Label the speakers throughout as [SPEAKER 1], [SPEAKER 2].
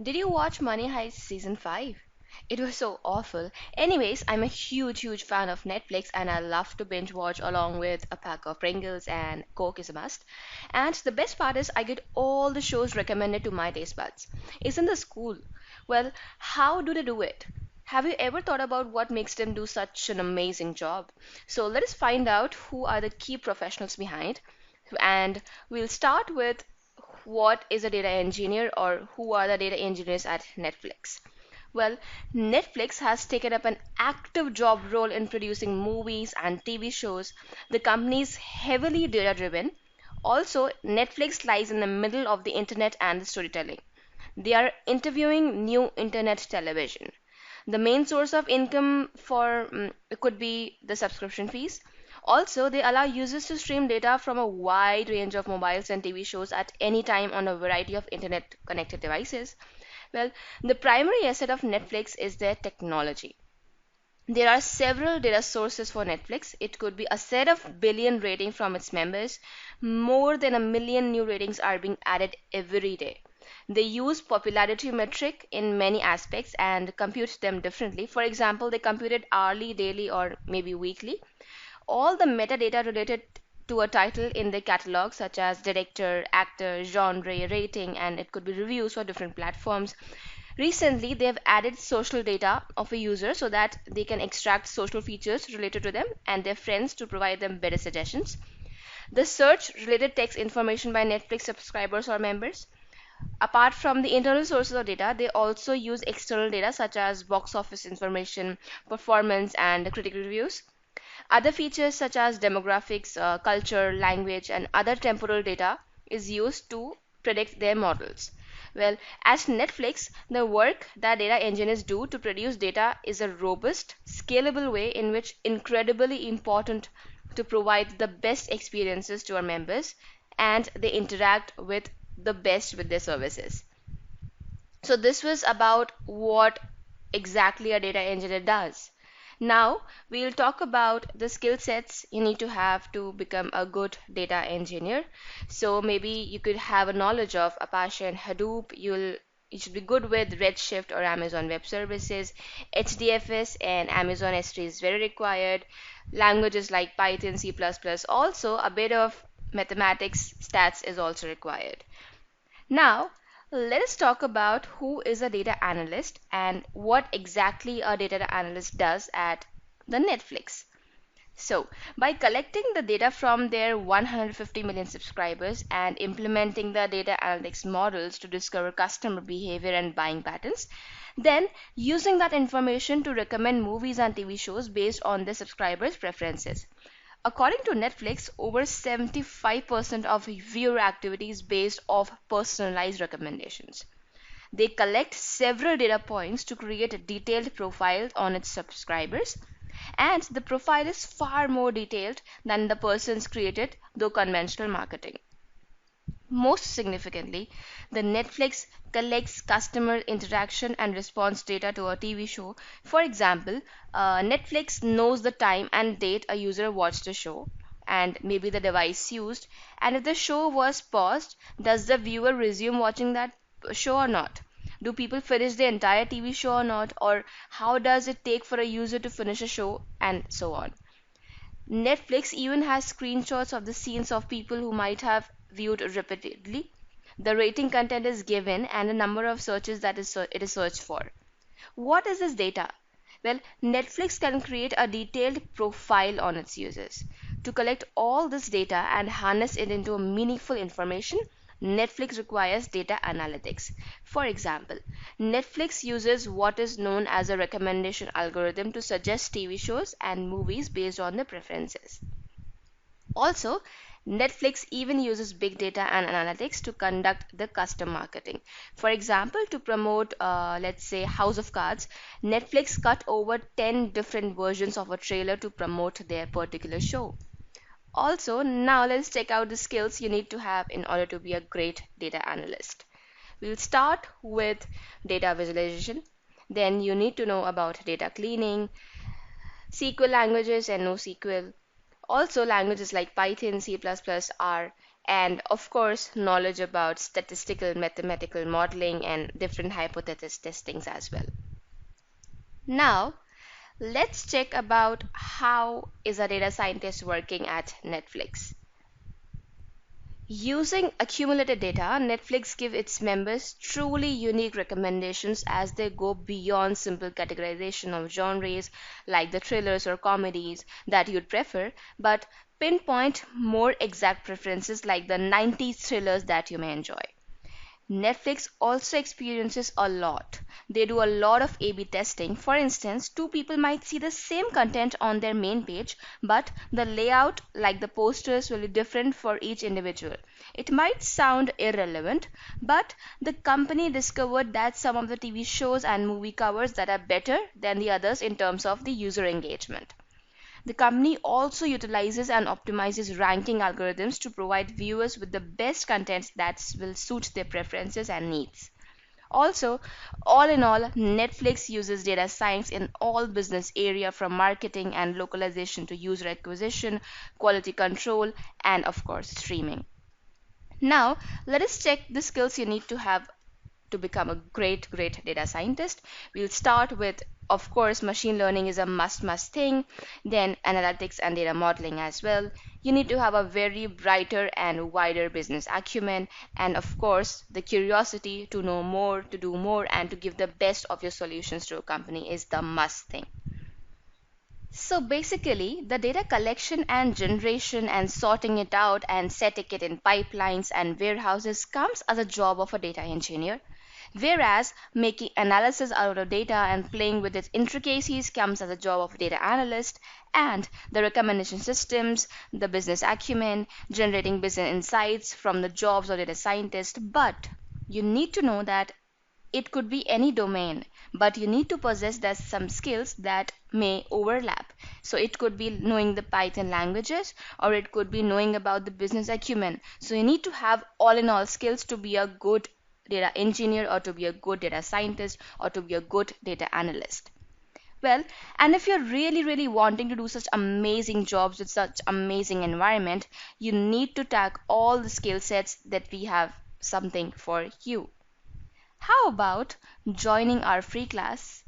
[SPEAKER 1] Did you watch Money Heist season 5? It was so awful. Anyways, I'm a huge fan of Netflix and I love to binge watch along with a pack of Pringles and Coke is a must. And the best part is I get all the shows recommended to my taste buds. Isn't this cool? Well, how do they do it? Have you ever thought about what makes them do such an amazing job? So let us find out who are the key professionals behind. And we'll start with what is a data engineer or who are the data engineers at Netflix. Well, Netflix has taken up an active job role in producing movies and TV shows. The company is heavily data driven. Also, Netflix lies in the middle of the internet and the storytelling. They are interviewing new internet television. The main source of income for could be the subscription fees. Also, they allow users to stream data from a wide range of mobiles and TV shows at any time on a variety of internet connected devices. Well, the primary asset of Netflix is their technology. There are several data sources for Netflix. It could be a set of billion rating from its members. More than a million new ratings are being added every day. They use popularity metric in many aspects and compute them differently. For example, they compute it hourly, daily, or maybe weekly. All the metadata related to a title in the catalog, such as director, actor, genre, rating, and it could be reviews for different platforms. Recently, they have added social data of a user so that they can extract social features related to them and their friends to provide them better suggestions. The search related text information by Netflix subscribers or members. Apart from the internal sources of data, they also use external data such as box office information, performance, and critical reviews. Other features such as demographics, culture, language, and other temporal data is used to predict their models. Well, as Netflix, the work that data engineers do to produce data is a robust, scalable way in which incredibly important to provide the best experiences to our members and they interact with the best with their services. So this was about what exactly a data engineer does. Now we'll talk about the skill sets you need to have to become a good data engineer. So maybe you could have a knowledge of Apache and Hadoop. You should be good with Redshift or Amazon Web Services. HDFS and Amazon S3 is very required. Languages like Python, C++, also a bit of mathematics, stats is also required. Now, let us talk about who is a data analyst and what exactly a data analyst does at the Netflix. So, by collecting the data from their 150 million subscribers and implementing the data analytics models to discover customer behavior and buying patterns, then using that information to recommend movies and TV shows based on the subscribers' preferences. According to Netflix, over 75% of viewer activity is based off personalized recommendations. They collect several data points to create a detailed profile on its subscribers, and the profile is far more detailed than the person's created through conventional marketing. Most significantly, the Netflix collects customer interaction and response data to a TV show. For example, Netflix knows the time and date a user watched the show and maybe the device used. And if the show was paused, does the viewer resume watching that show or not? Do people finish the entire TV show or not? Or how does it take for a user to finish a show? And so on. Netflix even has screenshots of the scenes of people who might have viewed repeatedly. The rating content is given and the number of searches that it is searched for. What is this data? Well, Netflix can create a detailed profile on its users. To collect all this data and harness it into meaningful information, Netflix requires data analytics. For example, Netflix uses what is known as a recommendation algorithm to suggest TV shows and movies based on their preferences. Also, Netflix even uses big data and analytics to conduct the custom marketing. For example, to promote, let's say, House of Cards, Netflix cut over 10 different versions of a trailer to promote their particular show. Also, now let's check out the skills you need to have in order to be a great data analyst. We'll start with data visualization. Then you need to know about data cleaning, SQL languages and NoSQL. Also, languages like Python, C++, R, and of course, knowledge about statistical mathematical modeling and different hypothesis testings as well. Now, let's check about how is a data scientist working at Netflix. Using accumulated data, Netflix gives its members truly unique recommendations as they go beyond simple categorization of genres like the thrillers or comedies that you'd prefer, but pinpoint more exact preferences like the 90s thrillers that you may enjoy. Netflix also experiences a lot. They do a lot of A B testing. For instance, two people might see the same content on their main page, but the layout, like the posters, will be different for each individual. It might sound irrelevant, but the company discovered that some of the TV shows and movie covers that are better than the others in terms of the user engagement. The company also utilizes and optimizes ranking algorithms to provide viewers with the best content that will suit their preferences and needs. Also, all in all, Netflix uses data science in all business area from marketing and localization to user acquisition, quality control, and of course, streaming. Now, let us check the skills you need to have to become a great data scientist. We'll start with, of course, machine learning is a must thing, then analytics and data modeling as well. You need to have a very brighter and wider business acumen, and of course the curiosity to know more, to do more, and to give the best of your solutions to a company is the must thing. So basically, the data collection and generation and sorting it out and setting it in pipelines and warehouses comes as a job of a data engineer. Whereas making analysis out of data and playing with its intricacies comes as a job of a data analyst, and the recommendation systems, the business acumen, generating business insights from the jobs of data scientist. But you need to know that it could be any domain, but you need to possess that some skills that may overlap. So it could be knowing the Python languages, or it could be knowing about the business acumen. So you need to have all in all skills to be a good data engineer, or to be a good data scientist, or to be a good data analyst. Well, and if you're really wanting to do such amazing jobs with such amazing environment, you need to tag all the skill sets that we have something for you. How about joining our free class?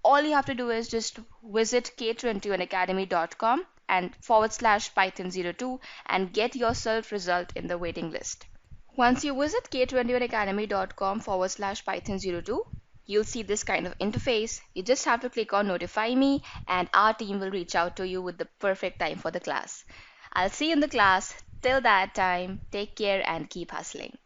[SPEAKER 1] All you have to do is just visit k21academy.com and / python02 and get yourself result in the waiting list. Once you visit k21academy.com / python02, you'll see this kind of interface. You just have to click on notify me and our team will reach out to you with the perfect time for the class. I'll see you in the class. Till that time, take care and keep hustling.